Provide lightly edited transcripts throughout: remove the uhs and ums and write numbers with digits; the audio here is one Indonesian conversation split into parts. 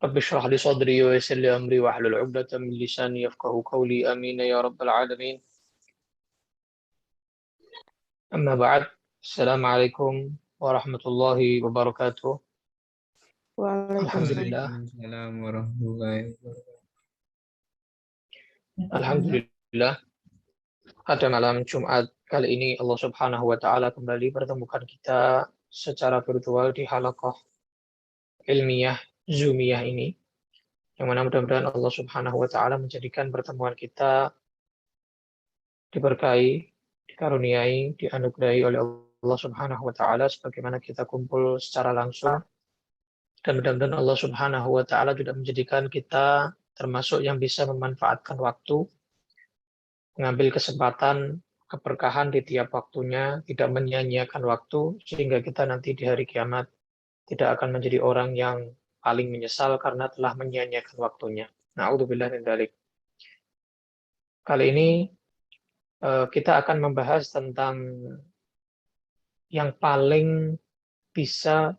رب اشرح لي صدري ويسر لي أمري واحلل عقدة من لساني يفقهوا قولي آمين يا رب العالمين. أما بعد، السلام عليكم ورحمة الله وبركاته. الحمد Waalaikumsalam. لله. Waalaikumsalam warahmatullahi الحمد لله. Pada malam Jumat kali ini Allah Subhanahu wa taala kembali pertemukan kita secara virtual di halaqah ilmiah Zoomiyah ini. Yang mana mudah-mudahan Allah Subhanahu wa taala menjadikan pertemuan kita diberkahi, dikaruniai, dianugerahi oleh Allah Subhanahu wa taala sebagaimana kita kumpul secara langsung, dan mudah-mudahan Allah Subhanahu wa taala juga menjadikan kita termasuk yang bisa memanfaatkan waktu, mengambil kesempatan keberkahan di tiap waktunya, tidak menyia-nyiakan waktu, sehingga kita nanti di hari kiamat tidak akan menjadi orang yang paling menyesal karena telah menyia-nyiakan waktunya. Na'udzubillah min dzalik. Kali ini kita akan membahas tentang yang paling bisa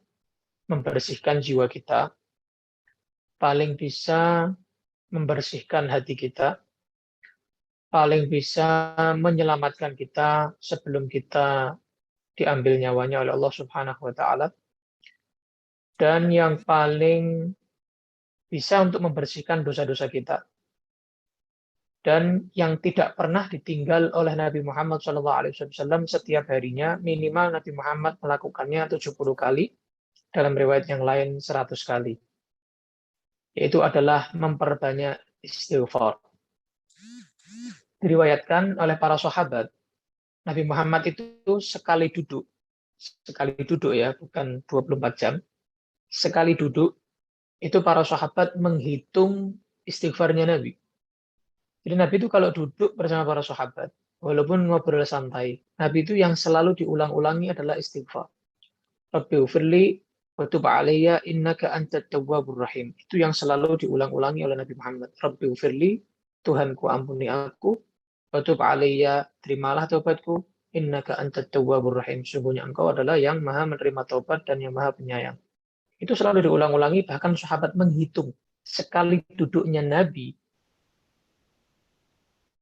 membersihkan jiwa kita, paling bisa membersihkan hati kita, paling bisa menyelamatkan kita sebelum kita diambil nyawanya oleh Allah Subhanahu wa taala, dan yang paling bisa untuk membersihkan dosa-dosa kita, dan yang tidak pernah ditinggal oleh Nabi Muhammad SAW setiap harinya. Minimal Nabi Muhammad melakukannya 70 kali, dalam riwayat yang lain 100 kali, yaitu adalah memperbanyak istighfar. Diriwayatkan oleh para sahabat, Nabi Muhammad itu sekali duduk ya, bukan 24 jam, sekali duduk, itu para sahabat menghitung istighfarnya Nabi. Jadi Nabi itu kalau duduk bersama para sahabat, walaupun ngobrol santai, Nabi itu yang selalu diulang-ulangi adalah istighfar. Rabbi ufirli wa tub alayya innaka antat tawwabur rahim. Itu yang selalu diulang-ulangi oleh Nabi Muhammad. Rabbi ufirli, Tuhanku ampuni aku, wa tub alayya, terimalah taubatku, innaka antat tawwabur rahim. Sungguhnya engkau adalah yang maha menerima taubat dan yang maha penyayang. Itu selalu diulang-ulangi, bahkan sahabat menghitung sekali duduknya Nabi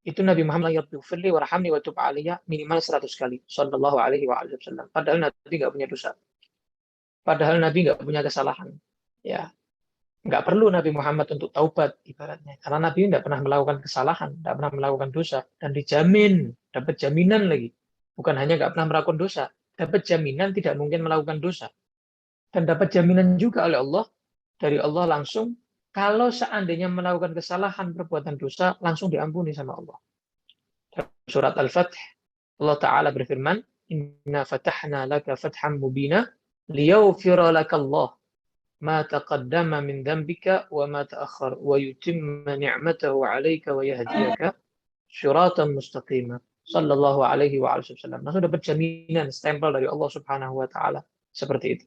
itu Nabi Muhammad Rabbi ufirli warhamni wa tub alayya minimal 100 kali sallallahu alaihi wasallam. Padahal Nabi nggak punya dosa. Padahal Nabi nggak punya kesalahan. Ya, nggak perlu Nabi Muhammad untuk taubat ibaratnya, karena Nabi nggak pernah melakukan kesalahan, nggak pernah melakukan dosa, dan dijamin, dapat jaminan lagi. Bukan hanya nggak pernah melakukan dosa, dapat jaminan tidak mungkin melakukan dosa, dan dapat jaminan juga oleh Allah, dari Allah langsung, kalau seandainya melakukan kesalahan perbuatan dosa langsung diampuni sama Allah. Surat Al-Fath, Allah Ta'ala berfirman, Inna fatahna laka fatham mubina liyaghfira lakallah ma taqaddama min dhanbika wa ma ta'akhkhar wa yutimma ni'matahu 'alaika wa yahdiyaka siratan mustaqima. Sallallahu alaihi wa alihi wasallam. Langsung dapat jaminan, stempel dari Allah Subhanahu wa taala seperti itu.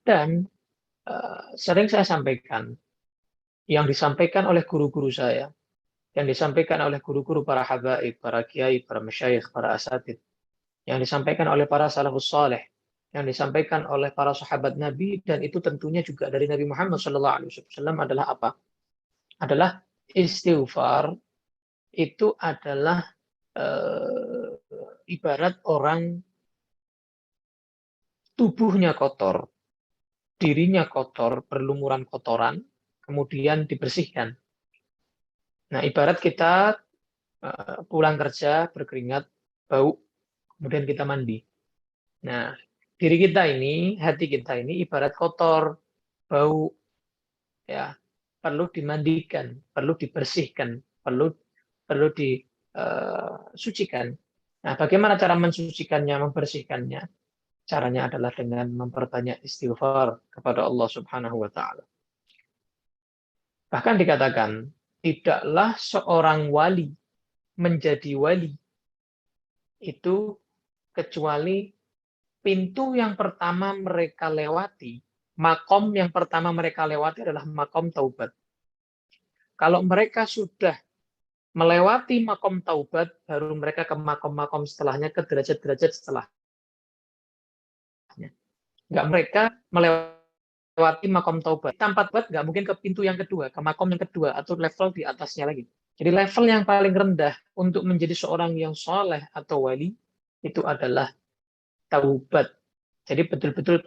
Dan sering saya sampaikan, yang disampaikan oleh guru-guru saya, yang disampaikan oleh guru-guru para habaib, para kiai, para masyayikh, para asatid, yang disampaikan oleh para salafus saleh, yang disampaikan oleh para sahabat Nabi, dan itu tentunya juga dari Nabi Muhammad SAW adalah apa? Adalah istighfar itu adalah ibarat orang tubuhnya kotor, dirinya kotor, berlumuran kotoran, kemudian dibersihkan. Nah, ibarat kita pulang kerja berkeringat, bau, kemudian kita mandi. Nah, diri kita ini, hati kita ini ibarat kotor, bau, ya, perlu dimandikan, perlu dibersihkan, perlu disucikan. Nah, bagaimana cara mensucikannya, membersihkannya? Caranya adalah dengan memperbanyak istighfar kepada Allah Subhanahu wa taala. Bahkan dikatakan, tidaklah seorang wali menjadi wali itu kecuali pintu yang pertama mereka lewati, makom yang pertama mereka lewati adalah makom taubat. Kalau mereka sudah melewati makom taubat, baru mereka ke makom-makom setelahnya, ke derajat-derajat setelahnya. Enggak mereka melewati melewati makom taubat. Tanpa taubat nggak mungkin ke pintu yang kedua, ke makom yang kedua atau level di atasnya lagi. Jadi level yang paling rendah untuk menjadi seorang yang soleh atau wali itu adalah taubat. Jadi betul-betul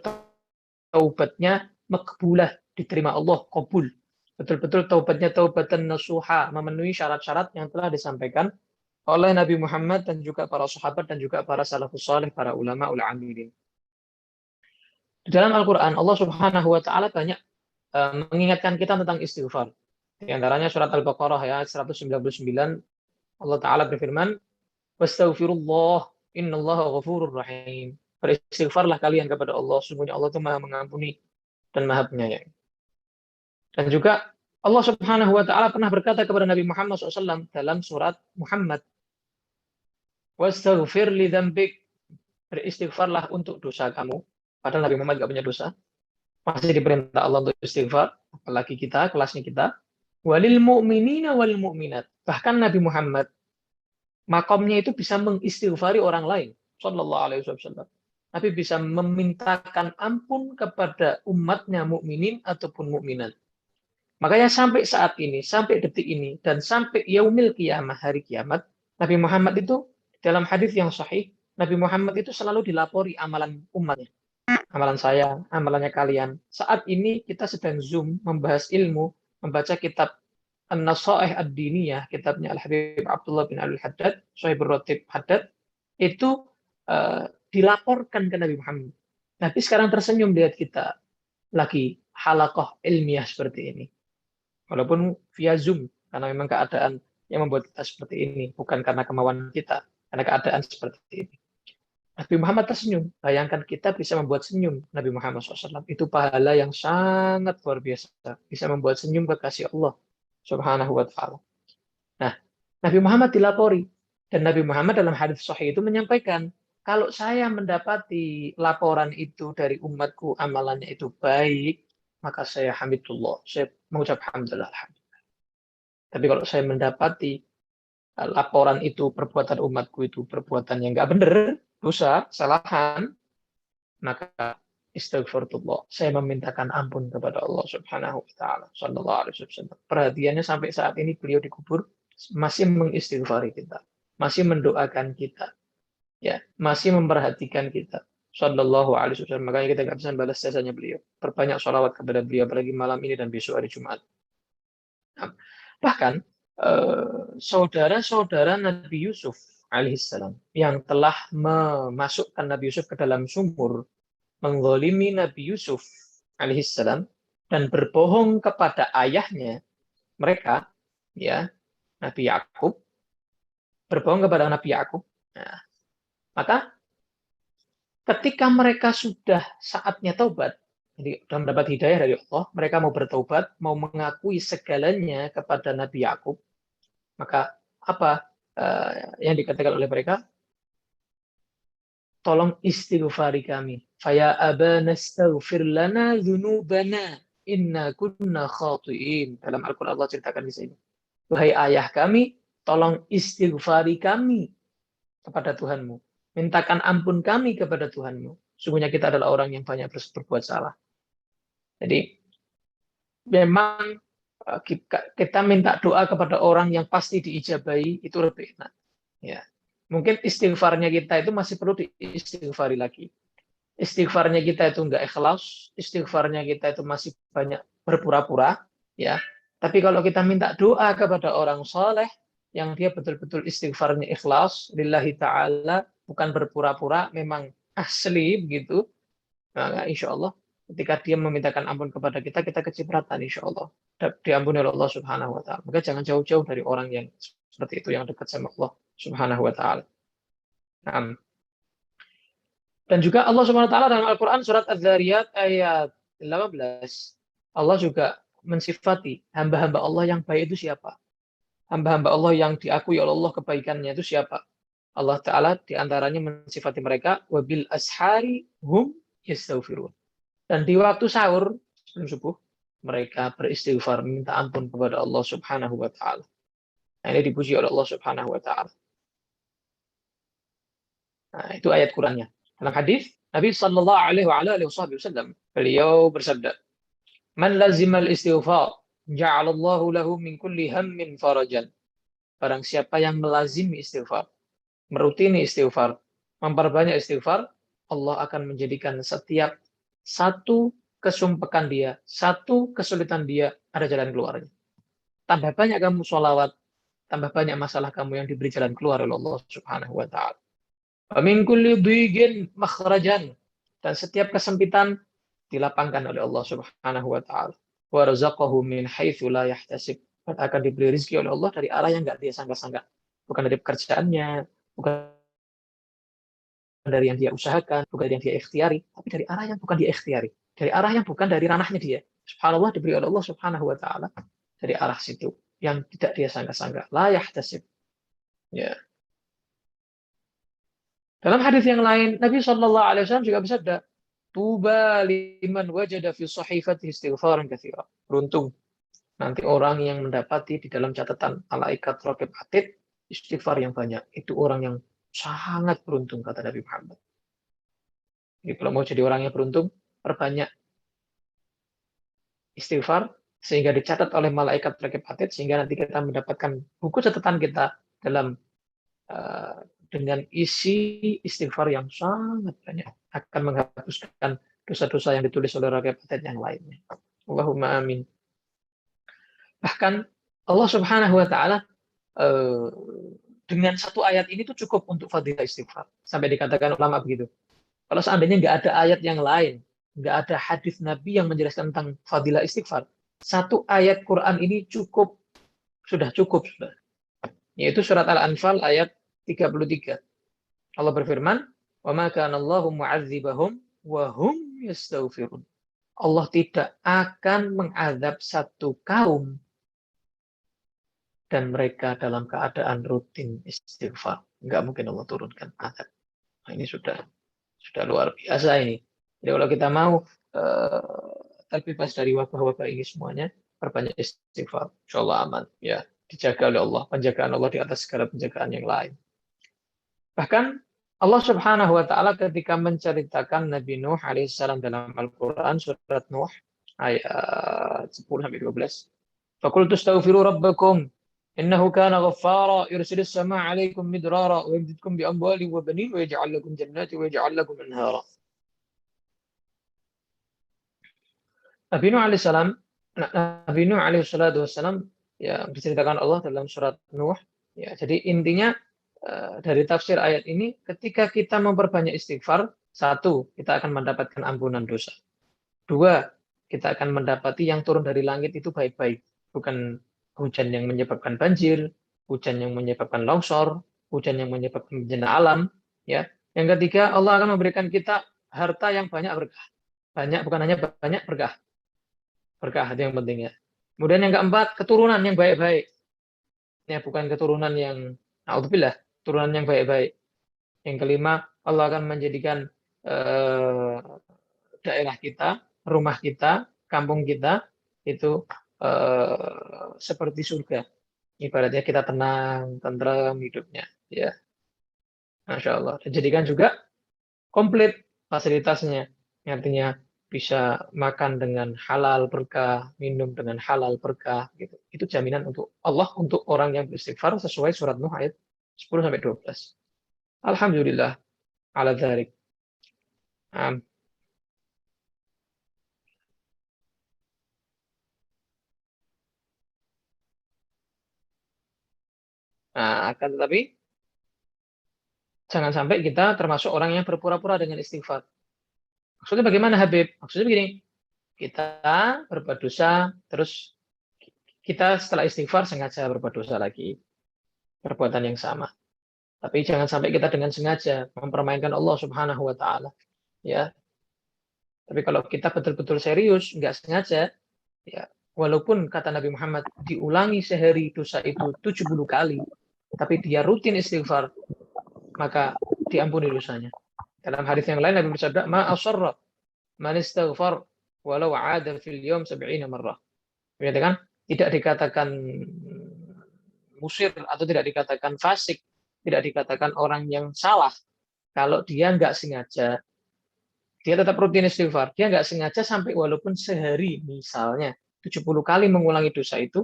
taubatnya makbulah, diterima Allah, kabul. Betul-betul taubatnya taubatan nasuha, memenuhi syarat-syarat yang telah disampaikan oleh Nabi Muhammad dan juga para sahabat dan juga para salafus saleh, para ulama amilin. Di dalam Al-Quran, Allah Subhanahu wa Ta'ala banyak mengingatkan kita tentang istighfar. Di antaranya surat Al-Baqarah ayat 199, Allah Ta'ala berfirman, "Wastaghfirullah, innallaha ghafurur rahim." Beristighfarlah kalian kepada Allah, sungguhnya Allah itu Maha mengampuni dan Maha penyayang. Dan juga Allah Subhanahu wa Ta'ala pernah berkata kepada Nabi Muhammad SAW dalam surat Muhammad, "Wastaghfir li dzambik." Beristighfarlah untuk dosa kamu. Padahal Nabi Muhammad tidak punya dosa. Masih diperintah Allah untuk istighfar, apalagi kita, kelasnya kita. Walil mu'minina wal mu'minat. Bahkan Nabi Muhammad, makamnya itu bisa mengistighfari orang lain. Sallallahu alaihi wasallam. Tapi bisa memintakan ampun kepada umatnya mukminin ataupun mukminat. Makanya sampai saat ini, sampai detik ini, dan sampai yaumil kiamah, hari kiamat, Nabi Muhammad itu dalam hadis yang sahih, Nabi Muhammad itu selalu dilapori amalan umatnya. Amalan saya, amalannya kalian. Saat ini kita sedang Zoom, membahas ilmu, membaca kitab An-Nasaih Ad-Diniyah, kitabnya Al-Habib Abdullah bin Al-Haddad, Sahibur Ratib Haddad, itu dilaporkan ke Nabi Muhammad. Tapi sekarang tersenyum lihat kita lagi halaqah ilmiah seperti ini. Walaupun via Zoom, karena memang keadaan yang membuat kita seperti ini, bukan karena kemauan kita, karena keadaan seperti ini. Nabi Muhammad tersenyum. Bayangkan kita bisa membuat senyum Nabi Muhammad SAW. Itu pahala yang sangat luar biasa. Bisa membuat senyum kekasih Allah Subhanahu wa Ta'ala. Nah, Nabi Muhammad dilapori. Dan Nabi Muhammad dalam hadis sahih itu menyampaikan, kalau saya mendapati laporan itu dari umatku, amalannya itu baik, maka saya hamidullah. Saya mengucap hamdulillah. Tapi kalau saya mendapati laporan itu, perbuatan umatku itu perbuatan yang nggak benar, dosa, kesalahan, maka istighfarullah. Saya memintakan ampun kepada Allah Subhanahu wa Ta'ala. Sallallahu alaihi wasallam. Perhatiannya sampai saat ini beliau dikubur masih mengistighfari kita, masih mendoakan kita, ya, masih memperhatikan kita. Sallallahu alaihi wasallam. Makanya kita nggak bisa balas jasanya beliau. Perbanyak sholawat kepada beliau apalagi malam ini dan besok hari Jumat. Nah, bahkan saudara-saudara Nabi Yusuf alaihissalam yang telah memasukkan Nabi Yusuf ke dalam sumur, menggolimi Nabi Yusuf alaihissalam dan berbohong kepada ayahnya, mereka, ya, Nabi Yakub, berbohong kepada Nabi Yakub. Nah, maka ketika mereka sudah saatnya taubat, jadi sudah mendapat hidayah dari Allah, mereka mau bertaubat, mau mengakui segalanya kepada Nabi Yakub, maka apa yang dikatakan oleh mereka? Tolong istighfari kami. Faya abana astaghfir lana dzunubana inna kunna khati'in. Dalam Al-Qur'an Allah ceritakan di sini. Wahai ayah kami, tolong istighfari kami kepada Tuhanmu. Mintakan ampun kami kepada Tuhanmu. Sungguhnya kita adalah orang yang banyak berbuat salah. Jadi memang kita minta doa kepada orang yang pasti diijabahi itu lebih enak. Ya. Mungkin istighfarnya kita itu masih perlu diistighfari lagi. Istighfarnya kita itu enggak ikhlas, istighfarnya kita itu masih banyak berpura-pura, ya. Tapi kalau kita minta doa kepada orang soleh yang dia betul-betul istighfarnya ikhlas, lillahi ta'ala, bukan berpura-pura, memang asli begitu, maka insya Allah ketika dia memintakan ampun kepada kita, kita kecipratan insya Allah. Diampuni oleh Allah Subhanahu wa Ta'ala. Maka jangan jauh-jauh dari orang yang seperti itu, yang dekat sama Allah Subhanahu wa Ta'ala. Nah, dan juga Allah Subhanahu wa Ta'ala dalam Al-Quran surat Az-Zariyat ayat 18, Allah juga mensifati hamba-hamba Allah yang baik itu siapa? Hamba-hamba Allah yang diakui oleh Allah kebaikannya itu siapa? Allah Ta'ala diantaranya mensifati mereka wabil ashari hum yastaghfirun. Dan di waktu sahur sebelum subuh mereka beristighfar minta ampun kepada Allah Subhanahu wa Ta'ala. Nah, ini dipuji oleh Allah Subhanahu wa Ta'ala. Nah, itu ayat Qur'annya. Dalam hadis Nabi Sallallahu Alaihi Wasallam beliau bersabda, Man lazimal istighfar, ja'alallahu lahu min kulli hammin farajan. Barang siapa yang melazimi istighfar, merutini istighfar, memperbanyak istighfar, Allah akan menjadikan setiap satu kesumpekan dia, satu kesulitan dia, ada jalan keluarnya. Tambah banyak kamu sholawat, tambah banyak masalah kamu yang diberi jalan keluar oleh Allah Subhanahu wa taala. Wa min kulli dhiqin makhrajan, dan setiap kesempitan dilapangkan oleh Allah Subhanahu wa taala. Wa razaqahu min haitsu la yahtasib, dan akan diberi rezeki oleh Allah dari arah yang enggak dia sangka-sangka. Bukan dari pekerjaannya, bukan dari yang dia usahakan, bukan dari yang dia ikhtiari, tapi dari arah yang bukan dia ikhtiari, dari arah yang bukan dari ranahnya dia. Subhanallah, diberi oleh Allah Subhanahu wa taala dari arah situ yang tidak dia sangka-sangka. La yahtasib. Ya. Dalam hadis yang lain, Nabi Shallallahu Alaihi Wasallam juga bersabda, "Tuba liman wajada fi sahifati istighfaran katsira." Beruntung nanti orang yang mendapati di dalam catatan malaikat raqib atid istighfar yang banyak. Itu orang yang sangat beruntung, kata Nabi Muhammad. Jadi kalau mau jadi orang yang beruntung, perbanyak istighfar sehingga dicatat oleh malaikat raqib atid, sehingga nanti kita mendapatkan buku catatan kita dalam dengan isi istighfar yang sangat banyak, akan menghapuskan dosa-dosa yang ditulis oleh raqib atid yang lainnya. Allahumma amin. Bahkan Allah Subhanahu wa taala dengan satu ayat ini tuh cukup untuk fadilah istighfar. Sampai dikatakan ulama begitu. Kalau seandainya nggak ada ayat yang lain, nggak ada hadis Nabi yang menjelaskan tentang fadilah istighfar, satu ayat Quran ini cukup, sudah cukup. Sudah. Yaitu surat Al-Anfal ayat 33. Allah berfirman, "Wa ma kana Allahu mu'adzibahum wa hum yastaghfirun." Allah tidak akan mengazab satu kaum dan mereka dalam keadaan rutin istighfar. Enggak mungkin Allah turunkan azab. Nah, ini sudah luar biasa ini. Jadi kalau kita mau terbebas dari wabah-wabah ini semuanya, perbanyak istighfar. Insyaallah aman. Ya, dijaga oleh Allah. Penjagaan Allah di atas segala penjagaan yang lain. Bahkan Allah Subhanahu wa taala ketika menceritakan Nabi Nuh alaihissalam dalam Al-Qur'an surat Nuh ayat 10 sampai 12. Faqultu astaghfiru rabbakum innahu kana ghaffara yursilis samaa 'alaikum midrara wa yumdidkum bi amwalin wa banin wa yaj'al lakum jannatin wa yaj'al lakum anhara. Nabi Nuh alaihissalam Nabi Nuh alaihissalatu wassalam ya diceritakan Allah dalam surat Nuh. Ya, jadi intinya dari tafsir ayat ini, ketika kita memperbanyak istighfar, satu, kita akan mendapatkan ampunan dosa. Dua, kita akan mendapati yang turun dari langit itu baik-baik. Bukan hujan yang menyebabkan banjir, hujan yang menyebabkan longsor, hujan yang menyebabkan bencana alam. Ya. Yang ketiga, Allah akan memberikan kita harta yang banyak berkah. Banyak, bukan hanya banyak berkah. Berkah itu yang penting ya. Kemudian yang keempat, keturunan yang baik-baik. Ya, bukan keturunan yang na'udzubillah, turunan yang baik-baik. Yang kelima, Allah akan menjadikan daerah kita, rumah kita, kampung kita itu seperti surga. Ibaratnya kita tenang, tenteram hidupnya. Ya, Masya Allah. Dan jadikan juga komplit fasilitasnya. Artinya bisa makan dengan halal berkah, minum dengan halal berkah. Gitu. Itu jaminan untuk Allah, untuk orang yang beristighfar sesuai surat Nuh ayat 10 sampai 12. Alhamdulillah ala dzalik. Nah, akan tetapi jangan sampai kita termasuk orang yang berpura-pura dengan istighfar. Maksudnya bagaimana, Habib? Maksudnya begini, kita berbuat dosa, terus kita setelah istighfar sengaja berbuat dosa lagi, perbuatan yang sama. Tapi jangan sampai kita dengan sengaja mempermainkan Allah Subhanahu wa taala, ya. Tapi kalau kita betul-betul serius, nggak sengaja, ya, walaupun kata Nabi Muhammad diulangi sehari dosa itu 70 kali, tapi dia rutin istighfar, maka diampuni dosanya. Dalam hadis yang lain Nabi bersabda, "Ma asarra man istaghfar walau 'ada fil yawm 70 marrah." Berarti tidak dikatakan musir atau tidak dikatakan fasik, tidak dikatakan orang yang salah kalau dia nggak sengaja dia tetap rutin istighfar. Dia nggak sengaja sampai walaupun sehari misalnya 70 kali mengulangi dosa itu,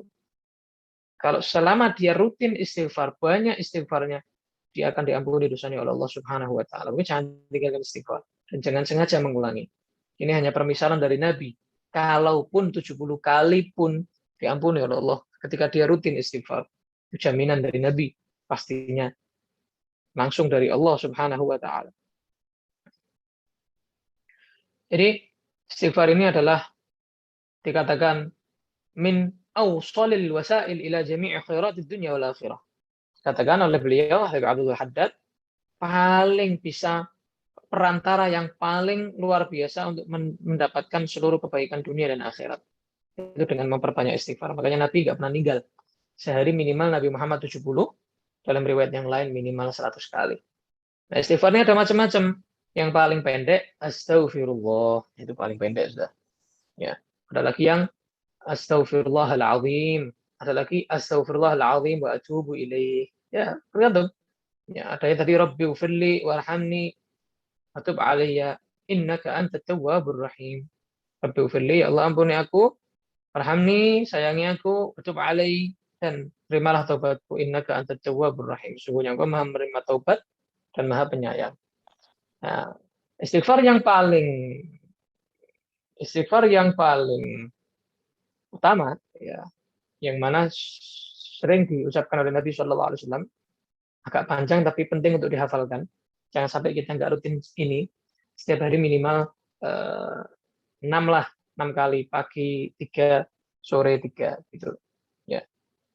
kalau selama dia rutin istighfar, banyak istighfarnya, dia akan diampuni dosanya oleh Allah Subhanahu wa taala. Mungkin jangan tinggalkan istighfar dan jangan sengaja mengulangi. Ini hanya permisalan dari Nabi. Kalaupun 70 kali pun diampuni oleh Allah ketika dia rutin istighfar. Itu jaminan dari Nabi pastinya langsung dari Allah Subhanahu wa taala. Jadi istighfar ini adalah dikatakan min awsalil wasail ila jami'i khairatid dunya wal akhirah. Katakan oleh beliau Habib Abdul Haddad, paling bisa perantara yang paling luar biasa untuk mendapatkan seluruh kebaikan dunia dan akhirat. Itu dengan memperbanyak istighfar. Makanya Nabi nggak pernah ninggal. Sehari minimal Nabi Muhammad 70, dalam riwayat yang lain minimal 100 kali. Nah, istighfarnya ada macam-macam. Yang paling pendek, astaghfirullah. Itu paling pendek sudah. Ya. Ada lagi yang astaghfirullahaladzim. Ada lagi astaghfirullahaladzim wa atubu ilaih. Ya, tergantung. Ya, ada yang tadi Rabbi ufirli warhamni atub alayya innaka antat tawwabur rahim. Rabbi ufirli, ya Allah ampuni aku, warhamni, sayangi aku, atub alayhi, dan terimalah taubatku, innaka antat tawwabur rahim. Sungguhnya engkau Maha menerima taubat dan Maha penyayang. Nah, istighfar yang paling utama, ya, yang mana sering diucapkan oleh Nabi Shallallahu Alaihi Wasallam, agak panjang tapi penting untuk dihafalkan. Jangan sampai kita nggak rutin ini. Setiap hari minimal 6 lah, 6 kali, pagi 3, sore 3 gitu. Ya,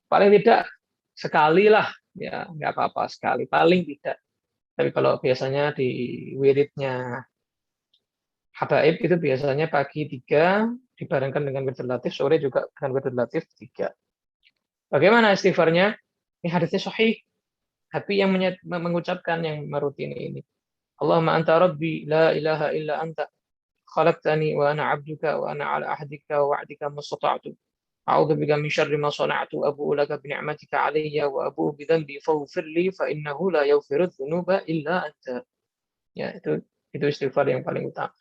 paling tidak sekali lah, ya nggak apa-apa sekali, paling tidak. Tapi kalau biasanya di wiridnya habaib itu biasanya pagi 3 dibarengkan dengan wirid latif, sore juga dengan wirid latif 3. Bagaimana istighfarnya? Ini hadisnya sahih. Tapi yang mengucapkan, yang merutini ini. Allahumma anta rabbi la ilaha illa anta khalaqtani wa ana 'abduka wa ana 'ala ahdika wa wa'dika mastata'tu. A'udzu bika min syarri ma sana'tu abu'u laka bi ni'matika 'alayya wa abu'u bi dhanbi faghfir li fa innahu la yaghfiru dzunuba illa anta. Ya, itu istighfar yang paling utama.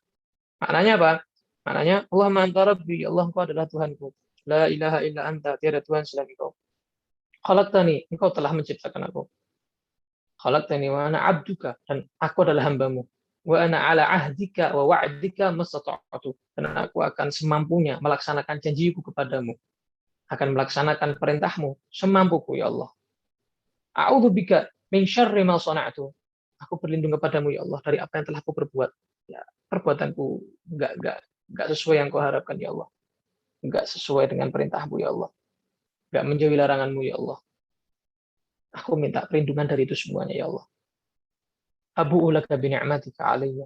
Maknanya apa? Maknanya Allahumma anta rabbi, Allah engkau adalah Tuhanku. La ilaha illa anta, tiada Tuhan selain engkau. Khalaqtani, engkau telah menciptakan aku. Khalaqtani wa ana 'abduka, dan aku adalah hambamu. Wa ana 'ala ahdika wa wa'dika mastata'tu, dan aku akan semampunya melaksanakan janjiku kepadamu, akan melaksanakan perintahmu semampuku ya Allah. A'udzu bika min syarri ma sana'tu. Aku berlindung kepadamu ya Allah dari apa yang telah aku perbuat. Ya, perbuatanku enggak sesuai yang kau harapkan ya Allah. Enggak sesuai dengan perintahmu ya Allah. Enggak menjauhi laranganmu ya Allah. Aku minta perlindungan dari itu semuanya ya Allah. Abu'u laka bi ni'matika 'alayya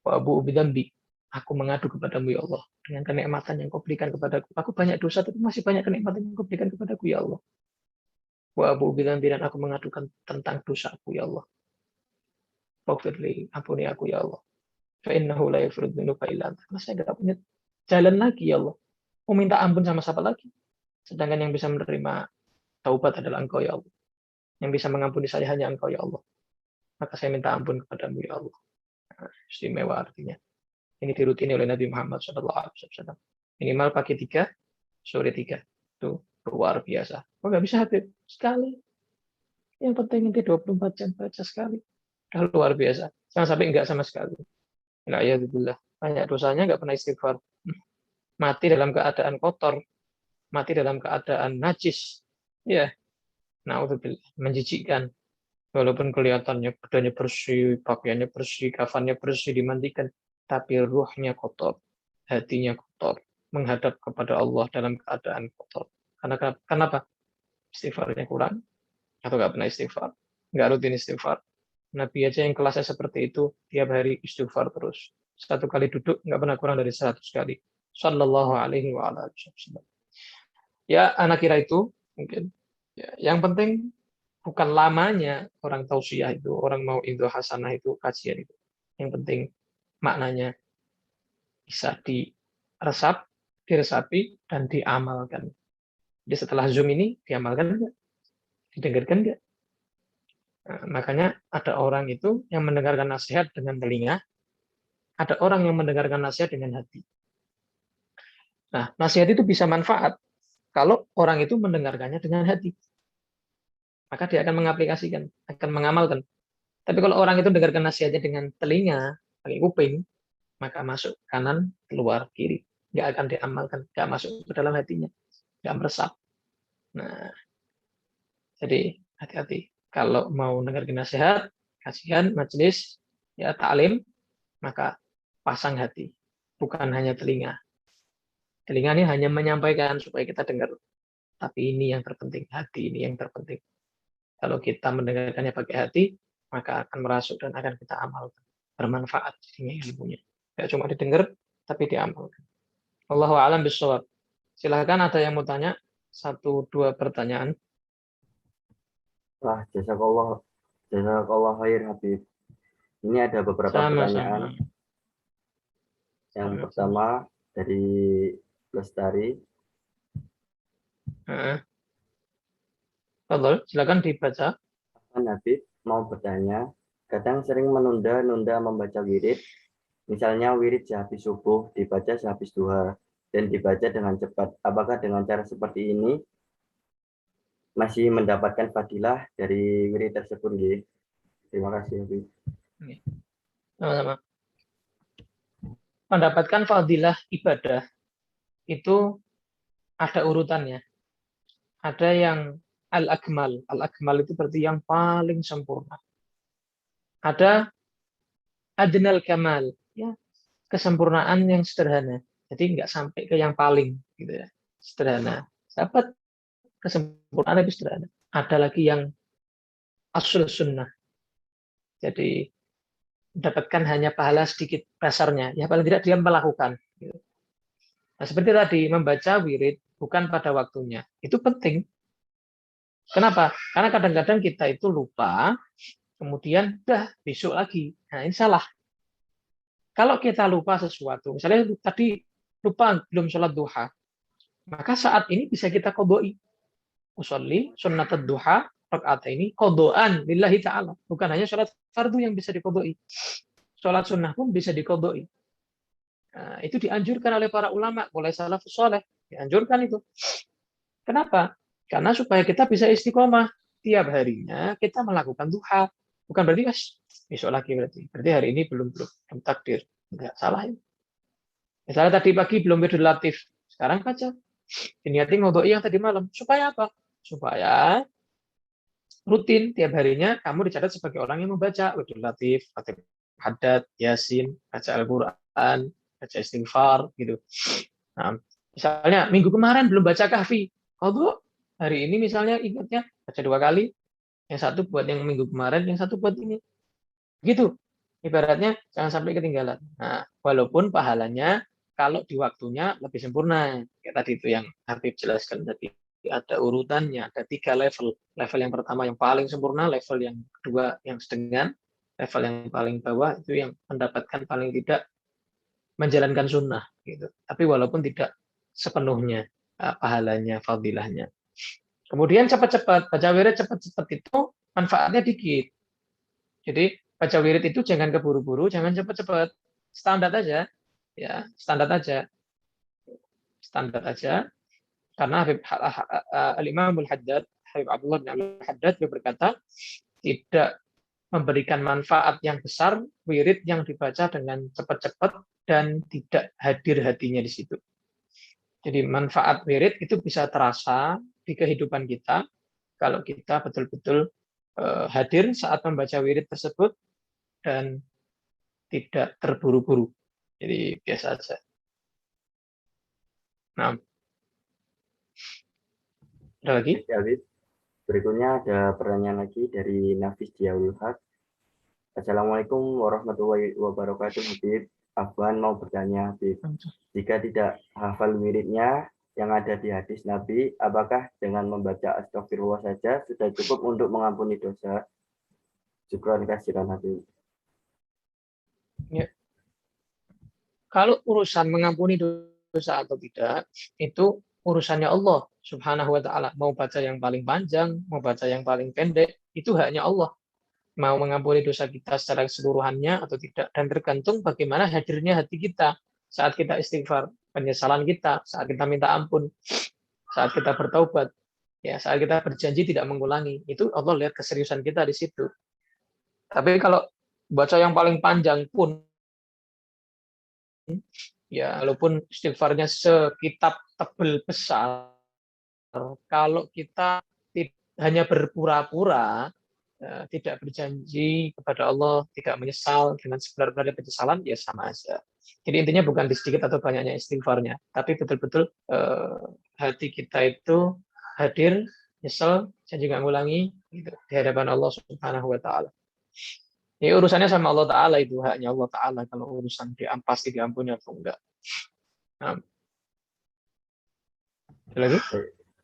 wa abu'u bi dzambi. Aku mengadu kepadamu ya Allah dengan kenikmatan yang kau berikan kepadaku. Aku banyak dosa tapi masih banyak kenikmatan yang kau berikan kepadaku ya Allah. Wa abu'u bi dzambi, dan aku mengadukan tentang dosaku ya Allah. Faghfirli, ampuni aku ya Allah. Fa innahu la yaghfiru dzunuba illa anta. Karena saya enggak punya jalan lagi ya Allah. Mau minta ampun sama siapa lagi? Sedangkan yang bisa menerima taubat adalah Engkau ya Allah. Yang bisa mengampuni saya hanya Engkau ya Allah. Maka saya minta ampun kepadamu ya Allah. Nah, istimewa artinya. Ini dirutini oleh Nabi Muhammad SAW. Minimal pagi 3, sore 3. Itu luar biasa. Oh, nggak bisa Habib? Sekali. Yang penting nanti 24 jam baca sekali. Udah luar biasa. Jangan sampai enggak sama sekali. Nah, ya alhamdulillah. Banyak dosanya enggak pernah istighfar. Mati dalam keadaan kotor. Mati dalam keadaan najis. Ya, na'udzubillah. Menjijikkan. Walaupun kelihatannya badannya bersih, pakaiannya bersih, kafannya bersih, dimandikan, tapi ruhnya kotor, hatinya kotor, menghadap kepada Allah dalam keadaan kotor. Karena kenapa? Istighfarnya kurang, atau nggak pernah istighfar, nggak rutin istighfar. Nabi aja yang kelasnya seperti itu, tiap hari istighfar terus. Satu kali duduk, nggak pernah kurang dari 100 kali. Sallallahu alaihi wa ala wasallam. Ya, anak kira itu mungkin. Ya, yang penting bukan lamanya orang tausiah itu, orang mau Indo hasanah itu, kajian itu. Yang penting maknanya bisa diresapi, dan diamalkan. Jadi setelah Zoom ini, diamalkan nggak? Didengarkan nggak? Nah, makanya ada orang itu yang mendengarkan nasihat dengan telinga, ada orang yang mendengarkan nasihat dengan hati. Nah, nasihat itu bisa manfaat kalau orang itu mendengarkannya dengan hati. Maka dia akan mengaplikasikan, akan mengamalkan. Tapi kalau orang itu dengarkan nasihatnya dengan telinga, pakai kuping, maka masuk kanan, keluar kiri. Nggak akan diamalkan, nggak masuk ke dalam hatinya, nggak meresap. Nah, jadi hati-hati. Kalau mau dengarkan nasihat, kajian, majelis, ya taklim, maka pasang hati, bukan hanya telinga. Telinga ini hanya menyampaikan supaya kita dengar. Tapi ini yang terpenting, hati ini yang terpenting. Kalau kita mendengarkannya pakai hati, maka akan merasuk dan akan kita amalkan. Bermanfaat jadinya ilmunya. Tidak cuma didengar, tapi diamalkan. Wallahu a'lam bishawab. Silahkan ada yang mau tanya? 1-2 pertanyaan. Wah, jazakallah khair Habib. Ini ada beberapa pertanyaan. Sama-sama. Yang Sama-sama. pertama dari Lestari. Silakan dibaca. Habib mau bertanya, kadang sering menunda-nunda membaca wirid. Misalnya wirid sehabis subuh dibaca sehabis duha dan dibaca dengan cepat. Apakah dengan cara seperti ini masih mendapatkan fadilah dari wirid tersebut? Terima kasih Habib. Sama-sama. Mendapatkan fadilah ibadah itu ada urutannya. Ada yang al-akmal. Al-akmal itu berarti yang paling sempurna. Ada adnal kamal, ya, kesempurnaan yang sederhana. Jadi nggak sampai ke yang paling, gitu ya, sederhana. Dapat kesempurnaan itu sederhana. Ada lagi yang asul sunnah. Jadi mendapatkan hanya pahala sedikit dasarnya. Ya paling tidak dia melakukan. Gitu. Nah, seperti tadi membaca wirid bukan pada waktunya. Itu penting. Kenapa? Karena kadang-kadang kita itu lupa, kemudian besok lagi. Nah, ini salah. Kalau kita lupa sesuatu, misalnya tadi lupa belum sholat duha, maka saat ini bisa kita qodoi. Usolli sunnat duha rakaat ini kodoan lillahi ta'ala. Bukan hanya sholat fardu yang bisa dikodoi. Sholat sunnah pun bisa dikodoi. Nah, itu dianjurkan oleh para ulama, mulai salafus soleh. Dianjurkan itu. Kenapa? Karena supaya kita bisa istiqomah. Tiap harinya kita melakukan duha. Bukan berarti besok lagi berarti. Berarti hari ini belum takdir. Enggak salah ya. Misalnya tadi pagi belum wirdul latif. Sekarang baca. Diniatin ngodoi yang tadi malam. Supaya apa? Supaya rutin tiap harinya kamu dicatat sebagai orang yang membaca wirdul latif, fatihah haddad, yasin, baca Al-Quran, baca istighfar gitu. Nah, misalnya minggu kemarin belum baca kahfi, kalau hari ini misalnya ingatnya baca 2 kali, yang satu buat yang minggu kemarin, yang satu buat ini. Gitu. Ibaratnya jangan sampai ketinggalan. Nah, walaupun pahalanya kalau di waktunya lebih sempurna. Kayak tadi itu yang Habib jelaskan tadi. Ada urutannya, ada 3 level. Level yang pertama yang paling sempurna, level yang kedua yang sedang, level yang paling bawah itu yang mendapatkan paling tidak menjalankan sunnah. Gitu. Tapi walaupun tidak sepenuhnya pahalanya, fadilahnya. Kemudian cepat-cepat, baca wirid cepat-cepat itu manfaatnya dikit. Jadi baca wirid itu jangan keburu-buru, jangan cepat-cepat. Standar aja, ya standar aja, standar aja. Karena Habib Al-Imamul Haddad, Habib Abdullah bin Al-Haddad berkata tidak memberikan manfaat yang besar wirid yang dibaca dengan cepat-cepat dan tidak hadir hatinya di situ. Jadi manfaat wirid itu bisa terasa di kehidupan kita kalau kita betul-betul hadir saat membaca wirid tersebut dan tidak terburu-buru. Jadi biasa aja. Nah, ada lagi? Berikutnya ada pertanyaan lagi dari Nafis Diaul Haq. Assalamualaikum warahmatullahi wabarakatuh, Habib. Afwan mau bertanya, Habib. Jika tidak hafal wiridnya yang ada di hadis Nabi, apakah dengan membaca astagfirullah saja sudah cukup untuk mengampuni dosa? Syukran kasihan, Habib. Ya. Kalau urusan mengampuni dosa atau tidak, itu urusannya Allah Subhanahu wa taala. Mau baca yang paling panjang, mau baca yang paling pendek, itu haknya Allah. mau mengampuni dosa kita secara keseluruhannya atau tidak, dan tergantung bagaimana hadirnya hati kita saat kita istighfar, penyesalan kita saat kita minta ampun, saat kita bertaubat, ya saat kita berjanji tidak mengulangi. Itu Allah lihat keseriusan kita di situ. Tapi kalau baca yang paling panjang pun, ya walaupun istighfarnya sekitab tebel besar, kalau kita hanya berpura-pura, tidak berjanji kepada Allah, tidak menyesal dengan sebenar-benarnya penyesalan, ya sama aja. Jadi intinya bukan di sedikit atau banyaknya istighfarnya, tapi betul-betul hati kita itu hadir, nyesel, janji nggak ngulangi, gitu, di hadapan Allah Subhanahu Wa Taala. Ya urusannya sama Allah Taala, itu haknya Allah Taala. Kalau urusan pasti diampuni atau enggak. Nah, lagi?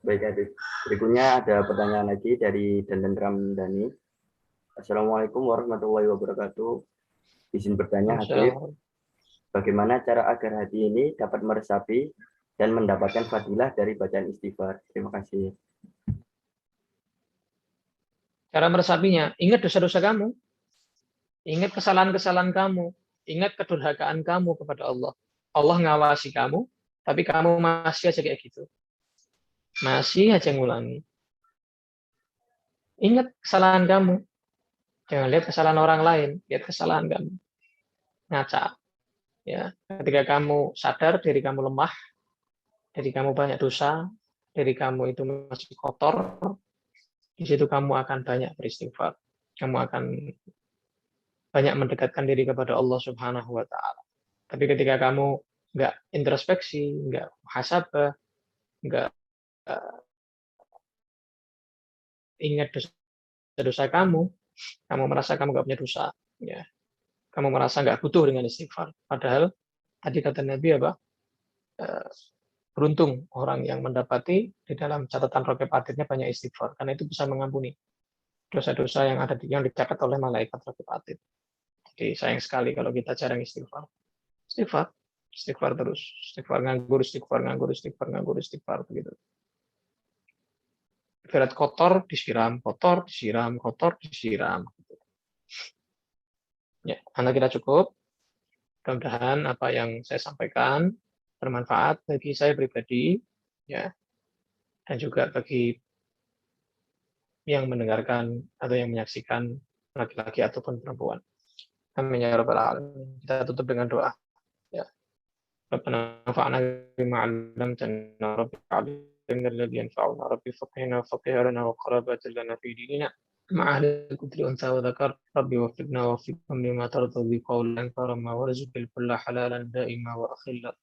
Baik, Habib. Berikutnya ada pertanyaan lagi dari Dandan Ramdhani. Assalamualaikum warahmatullahi wabarakatuh. Izin bertanya, Habib, bagaimana cara agar hati ini dapat meresapi dan mendapatkan fadilah dari bacaan istighfar? Terima kasih. Cara meresapinya, ingat dosa-dosa kamu, ingat kesalahan-kesalahan kamu, ingat kedurhakaan kamu kepada Allah. Allah ngawasi kamu, tapi kamu masih aja kayak gitu. Masih aja ngulangi. Ingat kesalahan kamu. Jangan lihat kesalahan orang lain, lihat kesalahan kamu. Ngaca. Ya, ketika kamu sadar diri kamu lemah, diri kamu banyak dosa, diri kamu itu masih kotor, di situ kamu akan banyak beristighfar. Kamu akan banyak mendekatkan diri kepada Allah Subhanahu Wa Taala. Tapi ketika kamu nggak introspeksi, nggak muhasabah, nggak ingat dosa-dosa kamu merasa kamu nggak punya dosa, ya. Kamu merasa nggak butuh dengan istighfar. Padahal tadi kata Nabi apa? Beruntung orang yang mendapati di dalam catatan raqib atidnya banyak istighfar, karena itu bisa mengampuni dosa-dosa yang dicatat oleh malaikat raqib atid. Jadi sayang sekali kalau kita jarang istighfar. Istighfar terus, istighfar nganggur, istighfar nganggur, istighfar nganggur, istighfar begitu. Berat kotor disiram, kotor disiram, kotor disiram. Ya, karena kita cukup. Mudah-mudahan apa yang saya sampaikan bermanfaat bagi saya pribadi, ya, dan juga bagi yang mendengarkan atau yang menyaksikan, laki-laki ataupun perempuan. Amin ya rabbal alamin. Kita tutup dengan doa. Ya. Rabbana anfa'na bima 'allamtana rabbi 'allimna alladhi yanfa'una rabbi faqihna lana wa qarabatin lana fi dinina مع أهل الكفر أنثى وذكر ربي وفقنا ووفقهم لما ترضى به قولا كرما وارزق الكل حلالا دائما وأخلا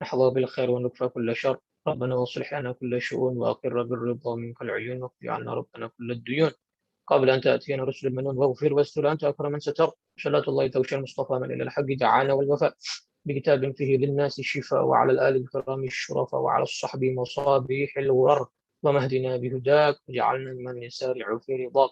نحظى بالخير ونكفى كل شر ربنا واصلح لنا كل شؤون وأقر بالرضا منك العيون واقضي عنا ربنا كل الديون قبل أن تأتينا رسل المنون واغفر واستر أنت أكرم من ستر صلاة الله توشى المصطفى من إلى الحق دعانا والوفاء بكتاب فيه للناس الشفاء وعلى الآل الكرام الشرفاء وعلى الصحب مصابيح الغرر ومهدنا بهداك وجعلنا من يسارع في رضاك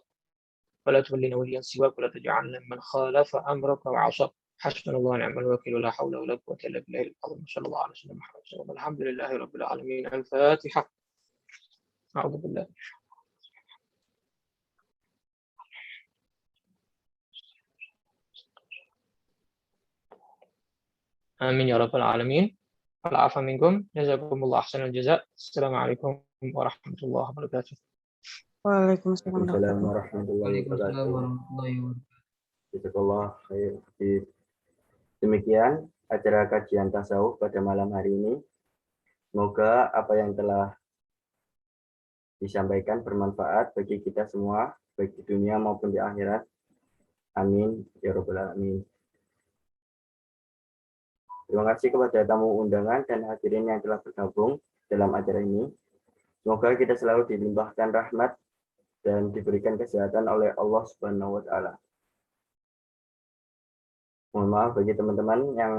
ولا تولنا وليا سواك ولا تجعلنا من خالف أمرك وعصى حسبنا الله ونعم الوكيل ولا حول ولا قوة إلا بالله العظيم صلى الله عليه وسلم محمد صلى الله عليه وسلم الحمد لله رب العالمين الفاتحة أعوذ بالله آمين يا رب العالمين والعفو منكم جزاكم الله أحسن الجزاء السلام عليكم ورحمة الله وبركاته Waalaikumsalam Assalamualaikum warahmatullahi warahmatullahi wabarakatuh. warahmatullahi wabarakatuh. Jazakallah khair. Demikian acara kajian tasawuf pada malam hari ini. Semoga apa yang telah disampaikan bermanfaat bagi kita semua, baik di dunia maupun di akhirat. Amin ya rabbal alamin. Terima kasih kepada tamu undangan dan hadirin yang telah bergabung dalam acara ini. Semoga kita selalu dilimpahkan rahmat dan diberikan kesehatan oleh Allah Subhanahu wa Ta'ala. Mohon maaf bagi teman-teman yang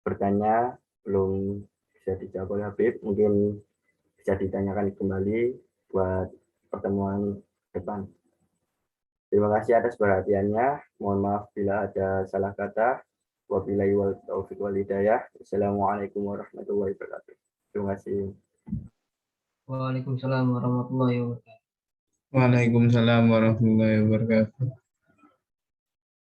bertanya belum bisa dijawab oleh Habib, mungkin bisa ditanyakan kembali buat pertemuan depan. Terima kasih atas perhatiannya. Mohon maaf bila ada salah kata. Wabillahi wal taufiq wal hidayah. Assalamualaikum warahmatullahi wabarakatuh. Terima kasih. Waalaikumsalam warahmatullahi wabarakatuh. Waalaikumsalam warahmatullahi wabarakatuh.